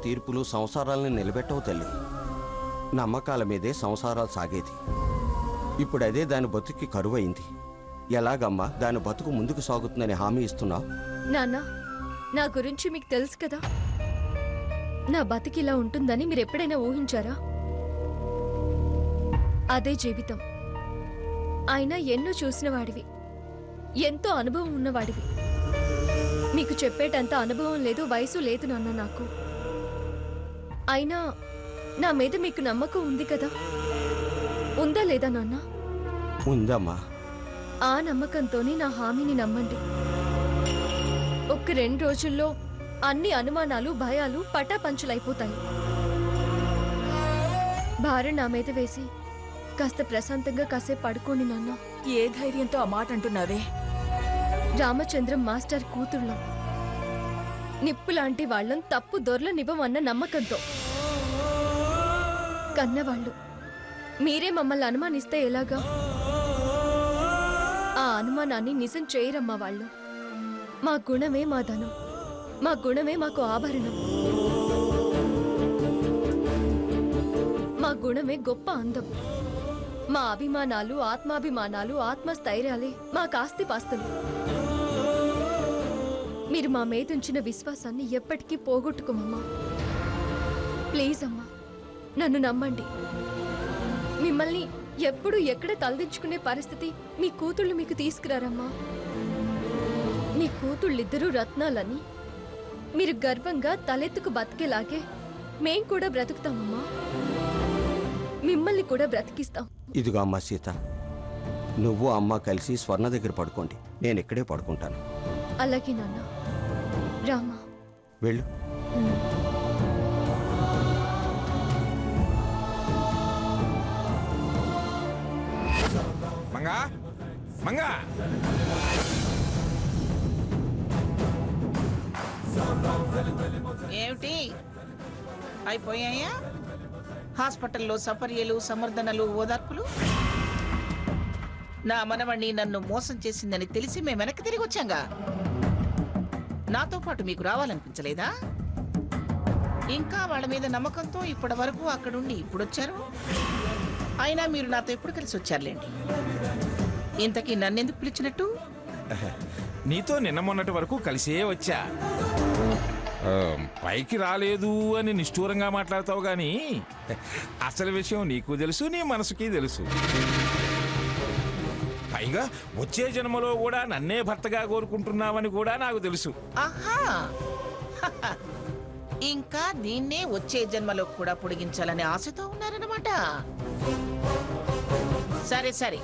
తీర్పులు సంసారాలని నిలబెట్టవు తల్లి. నమ్మకాల మీదే సంసారాలు సాగేది. ఇప్పుడు అదే దాని బతుకి కరువైంది. ఎలాగమ్మా దాని బతుకు ముందుకు సాగుతుందని హామీ ఇస్తున్నావు? నాన్న, నా గురించి మీకు తెలుసు కదా. నా బతికి ఇలా ఉంటుందని మీరు ఎప్పుడైనా ఊహించారా? అదే జీవితం. అయినా ఎన్నో చూసిన వాడివి, ఎంతో అనుభవం ఉన్నవాడివి. మీకు చెప్పేటంత అనుభవం లేదు, వయసు లేదు నాన్న నాకు. అయినా నా మీద మీకు నమ్మకం ఉంది కదా, ఉందా లేదా నాన్న? ఉందమ్మా. ఆ నమ్మకంతోనే నా హామీని నమ్మండి. ఒక్క 2 రోజుల్లో అన్ని అనుమానాలు, భయాలు పటాపంచులైపోతాయి. భారం నా మీద వేసి కాస్త ప్రశాంతంగా కాసేపు పడుకోండి నాన్న. ఏ ధైర్యంతో ఆ మాట అంటున్నావే? రామచంద్రం మాస్టర్ కూతుళ్ళం, నిప్పులాంటి వాళ్ళం తప్పు దొరలనివ్వమన్న నమ్మకంతో కన్నవాళ్ళు. మీరే మమ్మల్ని అనుమానిస్తే ఎలాగా? ఆ అనుమానాన్ని నిజం చేయరమ్మా వాళ్ళు. మా గుణమే మా ధనం, మా గుణమే మాకు ఆభరణం, మా గుణమే గొప్ప అందం, మా అభిమానాలు, ఆత్మాభిమానాలు, ఆత్మస్థైర్యాలే మా కాస్తిపాస్తులు. మీరు మా మీదుంచిన విశ్వాసాన్ని ఎప్పటికీ పోగొట్టుకోమమ్మా. ప్లీజ్ అమ్మా, నన్ను నమ్మండి. మిమ్మల్ని ఎప్పుడు ఎక్కడ తలదించుకునే పరిస్థితి మీ కూతుళ్ళు మీకు తీసుకురారమ్మా. మీ కూతుళ్ళిద్దరూ రత్నాలని మీరు గర్వంగా తలెత్తుకు బతికేలాగే మేం కూడా బ్రతుకుతామమ్మా. మిమ్మల్ని కూడా బ్రతికిస్తాం. ఇదిగో అమ్మా సీత, నువ్వు అమ్మ కలిసి స్వర్ణ దగ్గర పడుకోండి. నేను ఇక్కడే పడుకుంటాను. అలాగే నాన్న. రామా, వెళ్ళు. మంగా మంగా ఏమిటి అయిపోయాయా హాస్పిటల్లో సపర్యలు, సమర్థనలు, ఓదార్పులు? నా మనవణ్ణి నన్ను మోసం చేసిందని తెలిసి మేము వెనక్కి తిరిగి వచ్చాంగా. నాతో పాటు మీకు రావాలనిపించలేదా? ఇంకా వాళ్ళ మీద నమ్మకంతో ఇప్పటి వరకు అక్కడుండి ఇప్పుడొచ్చారు. అయినా మీరు నాతో ఎప్పుడు కలిసి వచ్చారులేండి. ఇంతకీ నన్నెందుకు పిలిచినట్టు? నీతో నిన్న మొన్నటి వరకు కలిసే వచ్చా. పైకి రాలేదు అని నిష్ఠూరంగా మాట్లాడతావు గాని అసలు విషయం నీకు తెలుసు, నీ మనసుకి తెలుసు. పైగా వచ్చే జన్మలో కూడా నన్నే భర్తగా కోరుకుంటున్నావని కూడా నాకు తెలుసు. ఆహా, ఇంకా దీన్నే వచ్చే జన్మలో కూడా పొడిగించాలనే ఆశతో ఉన్నారన్నమాట. సరే సరే,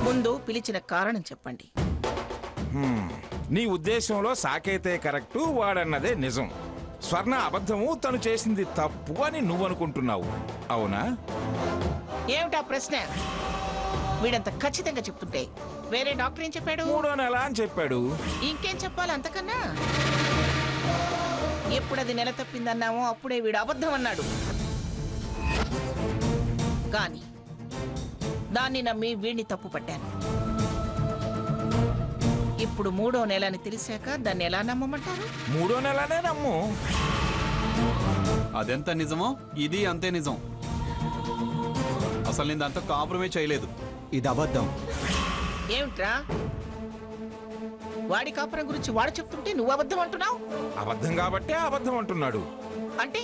ముందు పిలిచిన కారణం చెప్పండి. నీ ఉద్దేశంలో సాకేతే కరెక్టు, వాడన్నదే నిజం. స్వర్ణ అబద్ధము, తను చేసింది తప్పు అని నువ్వు అనుకుంటున్నావు, అవునా? ఏమిటా ప్రశ్న? వీడంత ఖచ్చితంగా చెప్తుంటే వేరే డాక్టర్ ఏం చెప్పాడు? 3వ నెల అని చెప్పాడు. ఇంకేం చెప్పాలి అంతకన్నా? ఎప్పుడది నెల తప్పిందన్నామో అప్పుడే వీడు అబద్ధం అన్నాడు. కానీ దాన్ని నమ్మి వీడిని తప్పు పట్టాను. ఇప్పుడు 3వ నెల అని తెలిసాక దాన్ని ఎలా నమ్మమంటారు? 3వ నెలనే నమ్ము. అదెంత నిజమో ఇది అంతే నిజం. అసలు నేను దాంతో కాంప్రమైజ్ చేయలేదు. ఇది అబద్ధం. ఏమిట్రా, వాడి కాపురం గురించి వాడు చెప్తుంటే నువ్వు అబద్ధం అంటున్నావు? అబద్ధం కాబట్టే అబద్ధం అంటున్నాడు. అంటే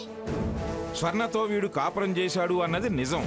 స్వర్ణతో వీడు కాపురం చేశాడు అన్నది నిజం.